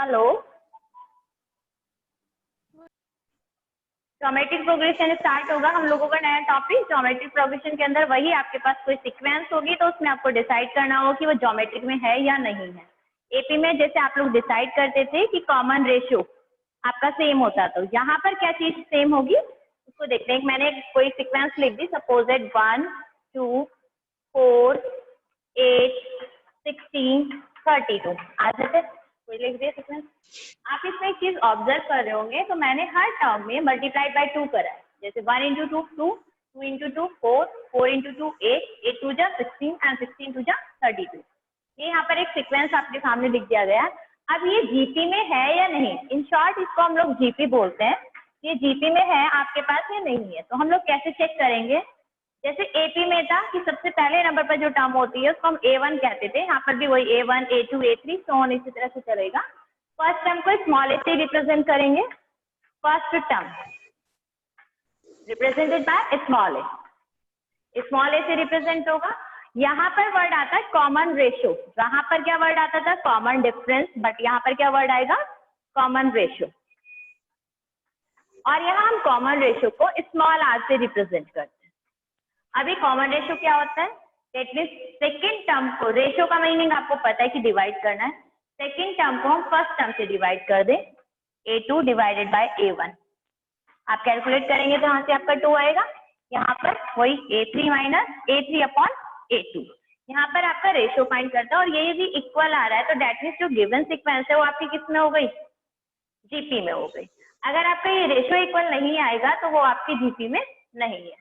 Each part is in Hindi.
हेलो, ज्योमेट्रिक प्रोग्रेशन स्टार्ट होगा हम लोगों का नया टॉपिक। ज्योमेट्रिक प्रोग्रेशन के अंदर वही आपके पास कोई सीक्वेंस होगी तो उसमें आपको डिसाइड करना होगा कि वो ज्योमेट्रिक में है या नहीं है। एपी में जैसे आप लोग डिसाइड करते थे कि कॉमन रेशियो आपका सेम होता, तो यहाँ पर क्या चीज सेम होगी उसको देखते हैं। मैंने कोई सीक्वेंस लिख दी, सपोज एट 1 2 4 8 16 32 आज से कोई लिख दिया सीक्वेंस। आप इसमें एक चीज ऑब्जर्व कर रहे होंगे, तो मैंने हर टर्म में मल्टीप्लाइड बाय 2 करा है। जैसे 1 इंटू 2 2, 2 इंटू 2 4, 4 इंटू 2 8, 8 टू जा 16 एंड 16 टू जा 32। ये यहाँ पर एक सीक्वेंस आपके सामने लिख दिया गया। अब ये जीपी में है या नहीं, इन शॉर्ट इसको हम लोग जीपी बोलते हैं। ये जीपी में है आपके पास या नहीं है, तो हम लोग कैसे चेक करेंगे। जैसे एपी में था कि सबसे पहले नंबर पर जो टर्म होती है उसको हम A1 कहते थे, यहाँ पर भी वही A1 A2 A3 so on इसी तरह से चलेगा। फर्स्ट टर्म को स्मॉल ए से रिप्रेजेंट करेंगे। First term represented by small A से रिप्रेजेंट होगा। यहाँ पर वर्ड आता है कॉमन रेशियो, जहां पर क्या वर्ड आता था कॉमन डिफरेंस, बट यहाँ पर क्या वर्ड आएगा कॉमन रेशियो। और यहाँ हम कॉमन रेशियो को स्मॉल आर से रिप्रेजेंट करते हैं। अभी कॉमन रेशियो क्या होता है, दैट मींस सेकंड टर्म को, रेशियो का मीनिंग आपको पता है कि डिवाइड करना है। सेकंड टर्म को हम फर्स्ट टर्म से डिवाइड कर दें, A2 डिवाइडेड बाय A1। आप कैलकुलेट करेंगे तो यहाँ से आपका 2 आएगा। यहाँ पर वही A3 minus A3 upon A2। यहाँ पर आपका रेशियो फाइंड करता है और ये यदि इक्वल आ रहा है तो दैट मीन्स जो गिवन सीक्वेंस है वो आपकी किस में हो गई, जीपी में हो गई। अगर आपका ये रेशियो इक्वल नहीं आएगा तो वो आपकी जीपी में नहीं है।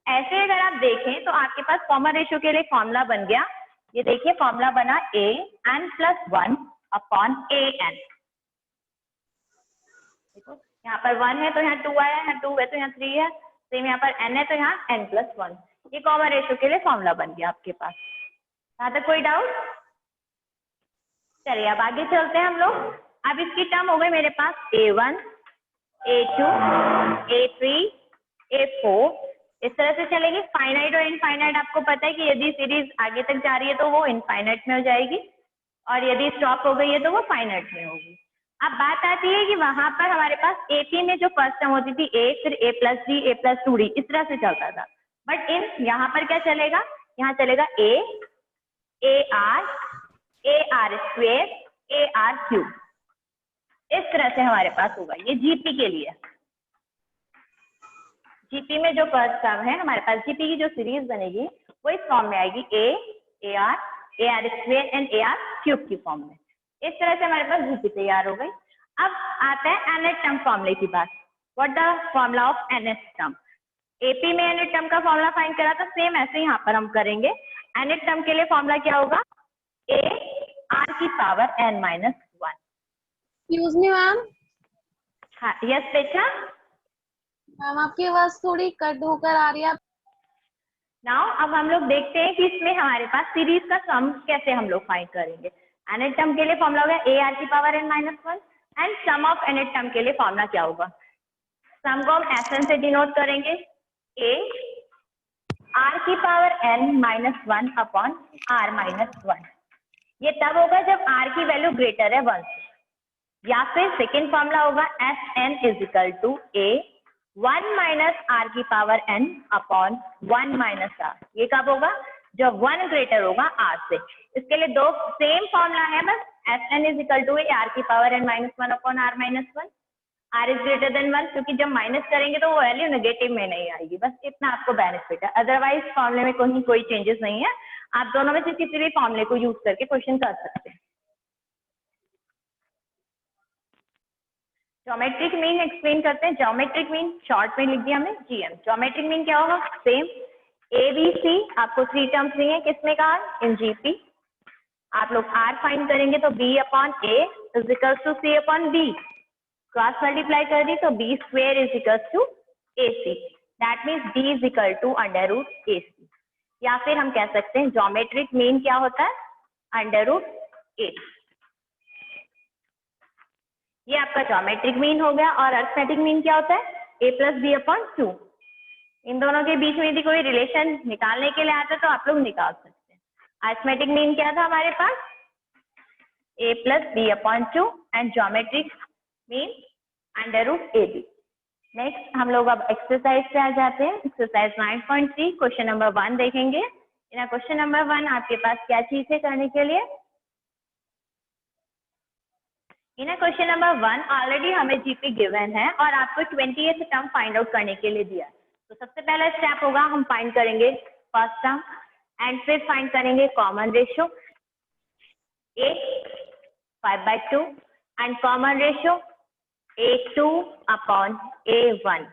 ऐसे अगर आप देखें तो आपके पास कॉमन रेशियो के लिए फॉर्मूला बन गया। ये देखिए फॉर्मूला बना an+1 अपॉन an। देखो यहाँ पर 1 है तो यहाँ 2 आया, यहाँ 2 है तो यहाँ 3 है, सेम यहाँ पर n है तो यहाँ n+1। ये कॉमन रेशियो के लिए फॉर्मूला बन गया आपके पास। यहाँ तक कोई डाउट? चलिए अब आगे चलते हैं हम लोग। अब इसकी टर्म हो गई मेरे पास A1 A2 A3 A4, इस तरह से चलेगी। फाइनाइट और इनफाइनाइट आपको पता है कि यदि सीरीज आगे तक जा रही है तो वो इनफाइनाइट में हो जाएगी और यदि स्टॉप हो गई है तो वो फाइनाइट में होगी। अब बात आती है कि वहां पर हमारे पास एपी में जो फर्स्ट टर्म होती थी A, फिर A+D A+2D इस तरह से चलता था। बट इन यहाँ पर क्या चलेगा, यहाँ चलेगा AR AR² AR3, इस तरह से हमारे पास होगा। ये जीपी के लिए, जीपी में जो फर्स्ट टर्म है हमारे पास, जीपी की जो सीरीज बनेगी वो इस फॉर्म में आएगी AR AR² एंड AR³ की फॉर्म में। इस तरह से हमारे पास जीपी तैयार हो गई। अब आता है nth टर्म फॉर्मूले की बात। What the formula of nth term. AP में nth टर्म का फॉर्मूला फाइंड करा था, सेम ऐसे यहाँ पर हम करेंगे। nth टर्म के लिए फॉर्मूला क्या होगा, AR⁻n-1। Excuse me ma'am. हाँ यस बेटा। मैम आपकी आवाज थोड़ी कट होकर आ रही है। नाउ अब हम लोग देखते हैं कि इसमें हमारे पास सीरीज का सम कैसे हम लोग फाइंड करेंगे। nth टर्म के लिए फॉर्मूला होगा AR⁻n-1 and sum of nth term के लिए फॉर्मूला क्या होगा, सम को हम Sn से डिनोट करेंगे, AR⁻n-1 अपॉन R-1। ये तब होगा जब R की वैल्यू ग्रेटर है 1 से, या फिर सेकेंड फॉर्मूला होगा Sn = A1 - R⁻n upon 1 - R। ये कब होगा, जब 1 ग्रेटर होगा R से। इसके लिए दो सेम फॉर्मूला है, बस Sn = AR⁻n-1 upon R-1। R is greater than 1, क्योंकि जब माइनस करेंगे तो वो वैल्यू नेगेटिव में नहीं आएगी। बस इतना आपको बेनिफिट है, अदरवाइज फॉर्मूले में कोई चेंजेस नहीं है। आप दोनों में से किसी भी फॉर्मूले को यूज करके क्वेश्चन कर सकते हैं। ज्योमेट्रिक मीन एक्सप्लेन करते हैं। ज्योमेट्रिक मीन शॉर्ट में लिख दिया हमने GM। ज्योमेट्रिक मीन क्या होगा, सेम ABC आपको 3 टर्म्स दी है, किसमें कहा, इन GP। आप लोग R फाइंड करेंगे तो B/A = C/B, क्रॉस मल्टीप्लाई कर दी तो B² = AC, that means B √AC। या फिर हम कह सकते हैं ज्योमेट्रिक मीन क्या होता है, √AC। ये आपका ज्योमेट्रिक मीन हो गया। और अरिथमेटिक मीन क्या होता है, A+B/2। इन दोनों के बीच में यदि कोई रिलेशन निकालने के लिए आता है तो आप लोग निकाल सकते हैं। अरिथमेटिक मीन क्या था हमारे पास, A+B/2 and geometric mean √AB। Next हम लोग अब एक्सरसाइज पे आ जाते हैं। एक्सरसाइज 9.3 क्वेश्चन नंबर 1 देखेंगे। इन क्वेश्चन नंबर 1 आपके पास क्या चीज है करने के लिए? इन क्वेश्चन नंबर 1 ऑलरेडी हमें जीपी गिवन है और आपको 20th टर्म फाइंड आउट करने के लिए दिया। तो सबसे पहला स्टेप होगा हम फाइंड करेंगे फर्स्ट टर्म एंड फिर फाइंड करेंगे common ratio A/5/2 and common ratio A2/A1।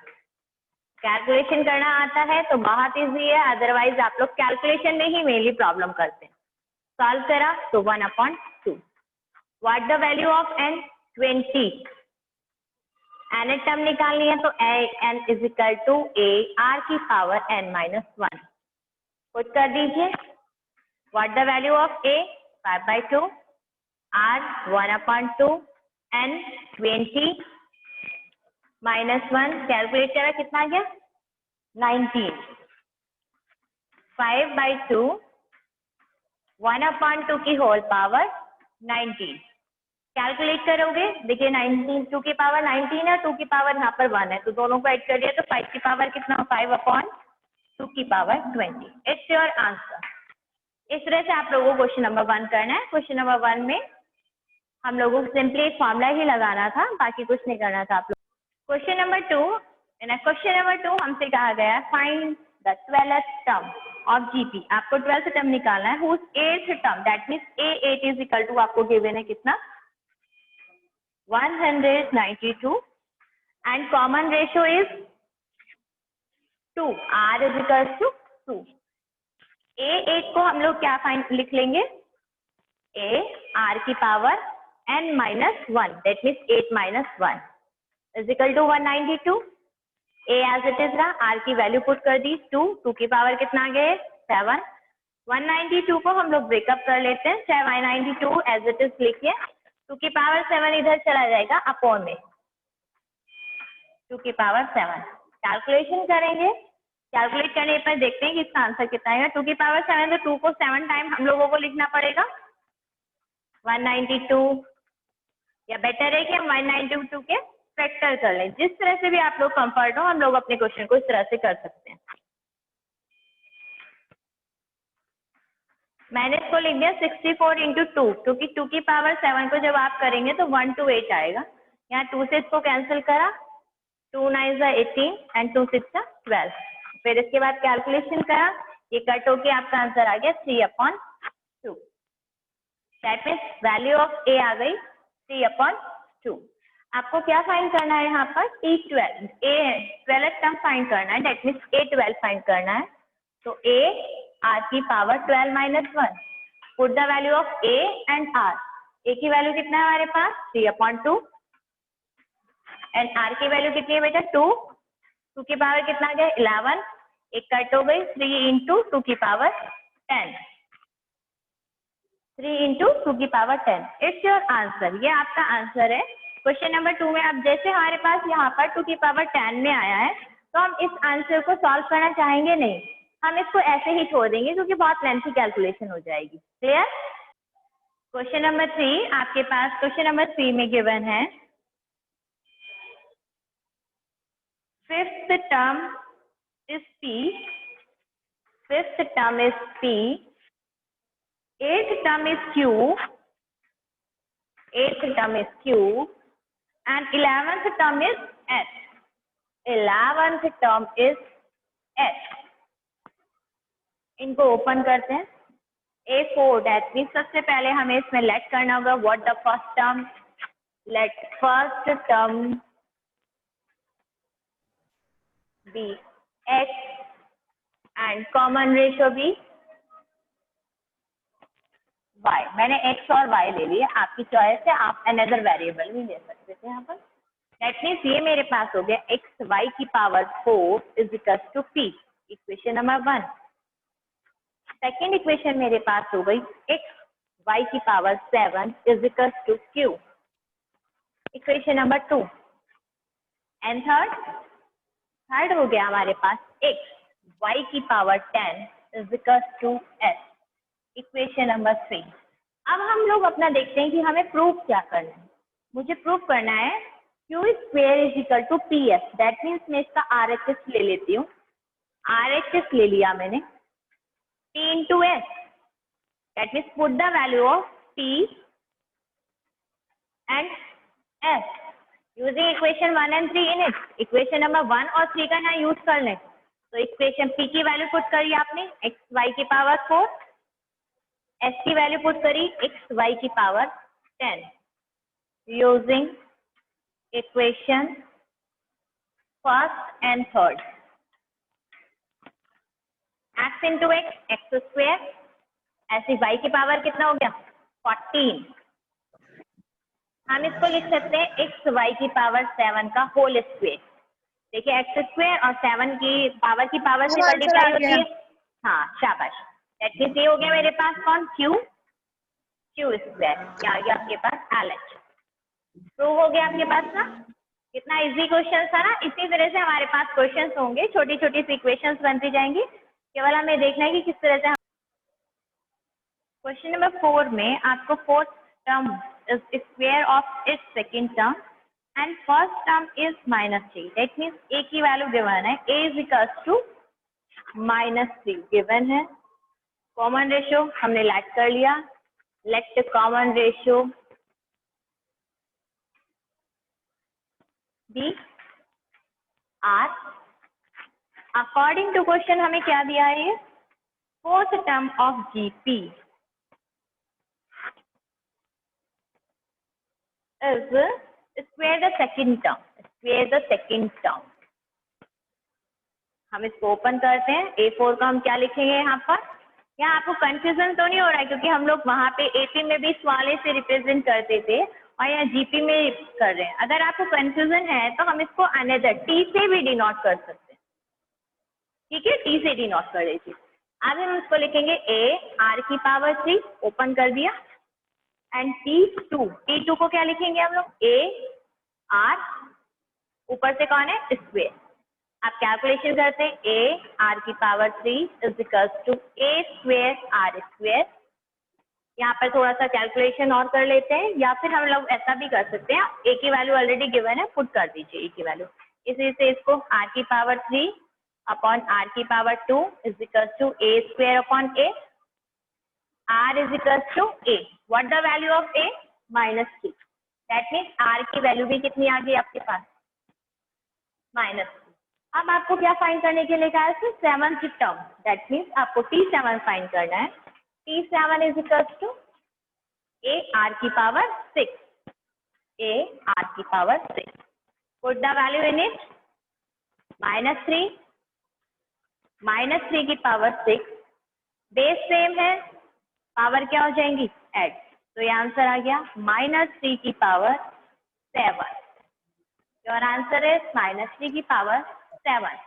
Calculation करना आता है तो बहुत इजी है, अदरवाइज आप लोग कैलकुलेशन में ही मेनली प्रॉब्लम करते हैं। सॉल्व करा तो 1/2। What the value of n? 20। n term निकालनी है तो n is equal to a r की पावर n-1 पुट कर दीजिए। What the value of a? 5/2 r 1/2 n 20 -1 calculate करा कितना आ गया? 19। 5/2 1/2 की होल पावर 19 कैलकुलेट करोगे। देखिए 19 2 की पावर 19 है, 2 की पावर यहाँ पर 1 है, तो दोनों को ऐड कर दिया तो 5 की पावर कितना? 5/2 की पावर 20। It's your answer. इस तरह से आप लोगों को क्वेश्चन नंबर 1 करना है। क्वेश्चन नंबर 1 में हम लोगों को सिंपली एक फॉर्मूला ही लगाना था, बाकी कुछ नहीं करना था आप लोग। Question number 2, in question number 2 हमसे कहा गया है find the 12th term of GP. आपको 12th टर्म निकालना है whose 8th term, that means A8 is equal to आपको गिवन है कितना? 192 and common ratio is 2, R is equal to 2। A8 को हम लोग क्या फाइंड लिख लेंगे? A R की power n-1 that means 8-1 is equal to 192। A as it is रहा, R की वैल्यू पुट कर दी 2 की पावर कितना आ गया? 7। 192 को हम लोग ब्रेकअप कर लेते हैं, चाहे 192 एज इट इज लिखिए, 2 की पावर 7 इधर चला जाएगा अपॉन में 2 की पावर 7। कैलकुलेशन करेंगे, कैलकुलेट करने पर देखते हैं कि इसका आंसर कितना आएगा। 2 की पावर 7 तो 2 को 7 टाइम हम लोगों को लिखना पड़ेगा 192, या बेटर है कि हम 192 के फैक्टर कर लें। जिस तरह से भी आप लोग कंफर्ट हो, हम लोग अपने क्वेश्चन को इस तरह से कर सकते हैं। मैंने इसको लिख दिया 64 × 2, क्योंकि 2 की पावर 7 को जब आप करेंगे तो 128 आएगा। यहाँ 2 से इसको कैंसिल करा, 2 9 18 एंड 2 6 12। फिर इसके बाद कैलकुलेशन करा, ये कट होके आपका आंसर आ गया 3/2। That means value of A आ गई 3/2। आपको क्या फाइंड करना है यहाँ पर? T12 12th टर्म फाइंड करना है, दैट मीन्स A12 फाइंड करना है। तो A R की power 12-1 put the value of A and R। A की वैल्यू कितना है हमारे पास? 3/2 एंड R की वैल्यू कितनी है बेटा? 2। 2 की पावर कितना आ गया? 11। एक कट हो गई, 3 × 2 की पावर 10। 3 × 2 की पावर 10। It's your answer. ये आपका आंसर है। क्वेश्चन नंबर 2 में अब जैसे हमारे पास यहाँ पर 2 की पावर 10 में आया है, तो हम इस आंसर को सॉल्व करना चाहेंगे नहीं, हम इसको ऐसे ही छोड़ देंगे क्योंकि बहुत लेंथी कैलकुलेशन हो जाएगी। क्लियर? क्वेश्चन नंबर 3 आपके पास, क्वेश्चन नंबर 3 में गिवन है 5th term is P, 5th term is P, 8th term is Q, 8th term is Q, and 11th term is H. 11th term is H. इनको ओपन करते हैं। A4 दैट मीन्स सबसे पहले हमें इसमें लेट करना होगा what the first term, let first term be H and common ratio be y। मैंने x और y ले लिया, आपकी चॉइस है, आप अनदर वेरिएबल भी ले सकते थे यहाँ पर। दैट मीन्स ये मेरे पास हो गया x y की power 4 is equal to p, equation number 1। Second equation मेरे पास हो गई x y की power 7 is equal to q, equation number 2। And third हो गया हमारे पास x y की power 10 is equal to s, equation number 3। अब हम लोग अपना देखते हैं कि हमें प्रूफ क्या करना है। मुझे प्रूव करना है Q square is equal to P S. That means मैं इसका आर एच एस ले लेती हूँ। आर एच एस ले लिया मैंने, T into S. That means put the value of T and S using equation 1 and 3 in it. Equation number 1 और 3 का यहाँ यूज कर लें। तो इक्वेशन पी की वैल्यू पुट करिए आपने एक्स वाई की पावर 4, एस की वैल्यू पुट करी एक्स वाई की power 10 using equation first and third. X into x x square, ऐसी वाई की पावर कितना हो गया 14। हम इसको लिख सकते हैं एक्स वाई की पावर 7 का होल स्क्वेयर। देखिए एक्स स्क्वेयर और 7 की पावर से मल्टीप्लाई होती है। हाँ शाबाश। दैट मीन्स ये हो गया मेरे पास कौन क्यू स्क्वेयर। क्या आ गया आपके पास एल एच। प्रूव हो गया आपके पास ना। कितना इजी क्वेश्चन था ना। इसी तरह से हमारे पास क्वेश्चंस होंगे, छोटी छोटी सी इक्वेशंस बनती जाएंगी। केवल हमें देखना है कि किस तरह से। क्वेश्चन नंबर 4 में आपको fourth term is square of its second term and first term is -3। That means A की वैल्यू गिवन है, A is equals to -3 given है। कॉमन रेशियो हमने लेट कर लिया। Let common ratio be R. According to question हमें क्या दिया है, ये fourth term of GP is square the second term। हम इसको ओपन करते हैं। A4 का हम क्या लिखेंगे यहाँ पर। यहाँ आपको कंफ्यूजन तो नहीं हो रहा है, क्योंकि हम लोग वहाँ पे एपी में भी इस वाले से रिप्रेजेंट करते थे और यहाँ जीपी में कर रहे हैं। अगर आपको कंफ्यूजन है तो हम इसको अनदर टी से भी डिनोट कर सकते हैं। ठीक है, टी से डिनोट कर लीजिए। अब हम इसको लिखेंगे ए आर की पावर 3, ओपन कर दिया, एंड T2 को क्या लिखेंगे हम लोग ए आर, ऊपर से कौन है स्क्वेयर। आप कैलकुलेशन करते हैं ए आर की power 3 is equals to A square R square. यहाँ पर थोड़ा सा कैलकुलेशन और कर लेते हैं, या फिर हम लोग ऐसा भी कर सकते हैं, ए की वैल्यू ऑलरेडी गिवन है, पुट कर दीजिए ए की वैल्यू। इसी से इसको आर की पावर 3 अपॉन आर की power 2 is equals to A square upon A. R is equals to A. What the value of A? -3. That means R की वैल्यू भी कितनी आ गई आपके पास -3। अब आपको क्या फाइंड करने के लिए कहा है, 7 की टर्म। दैट मीन्स आपको T7 फाइंड करना है। T7 is equals to A R की पावर 6, A R की power 6। Put the value in it, -3 की पावर 6, बेस सेम है, पावर क्या हो जाएंगी ऐड। तो ये आंसर आ गया -3 की पावर 7। योर आंसर है -3 की पावर 7।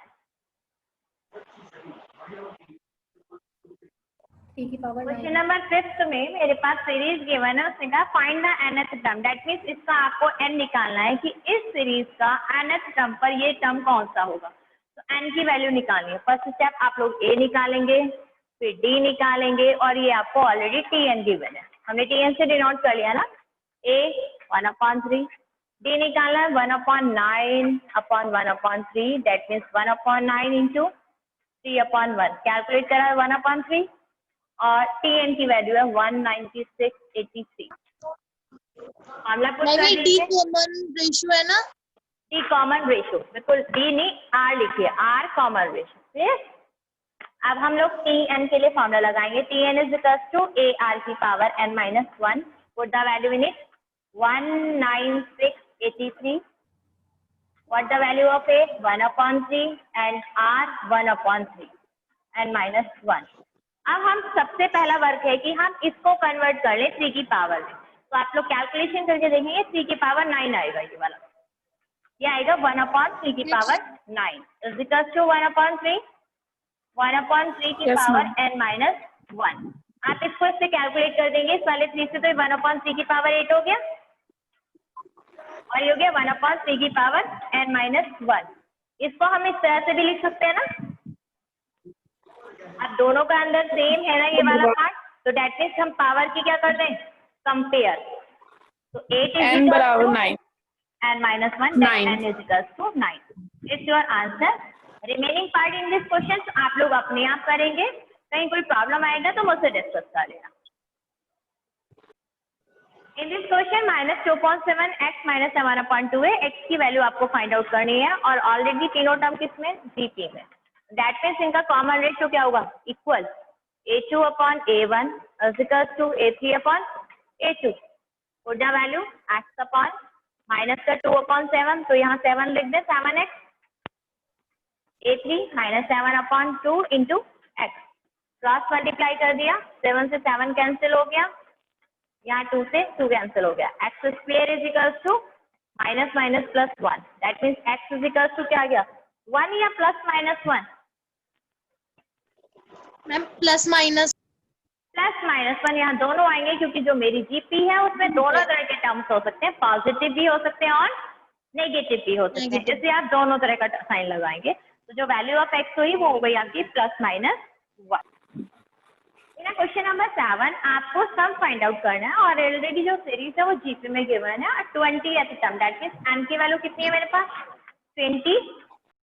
क्वेश्चन नंबर 5 में मेरे पास सीरीज गिवन है, उसने कहा find the nth term. That means इसका आपको n निकालना है कि इस सीरीज का nth टर्म पर ये टर्म कौन सा होगा। तो n की वैल्यू निकालनी है। फर्स्ट स्टेप आप लोग a निकालेंगे, फिर d निकालेंगे, और ये आपको ऑलरेडी tn गिवन है, हमने tn से डिनोट कर लिया ना। a 1/3, d निकालना है 1/9 upon 1/3। That means 1/9 into 3/1। Calculate करा है 1/3, और tn की वैल्यू है 196.83। मामला पुट कर दीजिए। कॉमन रेशियो है ना, टी कॉमन रेशियो, बिल्कुल डी नहीं आर लिखिए, आर कॉमन रेशियो। ठीक। अब हम लोग Tn के लिए फॉर्मूला लगाएंगे। Tn is equals to A R की power n-1। Put the value in it, 196.83। What the value of A 1/3 and R 1/3 n-1। अब हम सबसे पहला वर्क है कि हम इसको कन्वर्ट कर ले 3 की पावर में। तो आप लोग कैलकुलेशन करके देखेंगे 3 की पावर 9 आएगा, ये वाला ये आएगा 1/3 की पावर 9 इज इक्वल्स टू 1/3 की पावर n-1। आप इसको इससे कैलकुलेट कर देंगे, इस वाले 3 से, तो 1/3 की पावर 8 हो गया, और ये हो गया 1/3 की पावर n-1। इसको हम इस तरह से भी लिख सकते हैं ना। अब दोनों का अंदर सेम है ना ये वाला पार्ट, तो दैट मीन्स हम पावर की क्या कर दें कंपेयर। तो 8 is n equals बराबर to 9। n minus 1, Nine. then n is equals to 9. It's your answer. Remaining part in this question आप लोग अपने आप करेंगे, कहीं कोई प्रॉब्लम आएगा तो मुझसे डिस्कस कर लेना। In this question -2.7 x minus 7/2 है। x की वैल्यू आपको फाइंड आउट करनी है और ऑलरेडी तीनों टर्म किसमें, जीपी में। दैट मीन्स इनका कॉमन रेशियो क्या होगा, equal a2/a1 equals to a3/a2। Put the value x upon minus का 2/7, तो यहाँ 7 लिख दे, 7x। a3 minus 7/2 into x, cross multiply कर दिया, 7 से 7 कैंसिल हो गया, यहाँ 2 से 2 कैंसिल हो गया। X square is equals to minus minus plus 1, that means X is equals to क्या आ गया, 1 या plus minus 1, ma'am plus minus 1 यहाँ दोनों आएंगे क्योंकि जो मेरी जीपी है उसमें दोनों तरह के टर्म्स हो सकते हैं, पॉजिटिव भी हो सकते हैं और नेगेटिव भी हो सकते हैं, इसलिए आप दोनों तरह का साइन लगाएंगे। तो जो वैल्यू ऑफ एक्स हुई वो हो गई आपकी प्लस माइनस 1। क्वेश्चन नंबर 7 आपको सम फाइंड आउट करना है और ऑलरेडी जो सीरीज है वो जीपी में गिवन है और 20th term, that means N की वैल्यू कितनी है मेरे पास, 20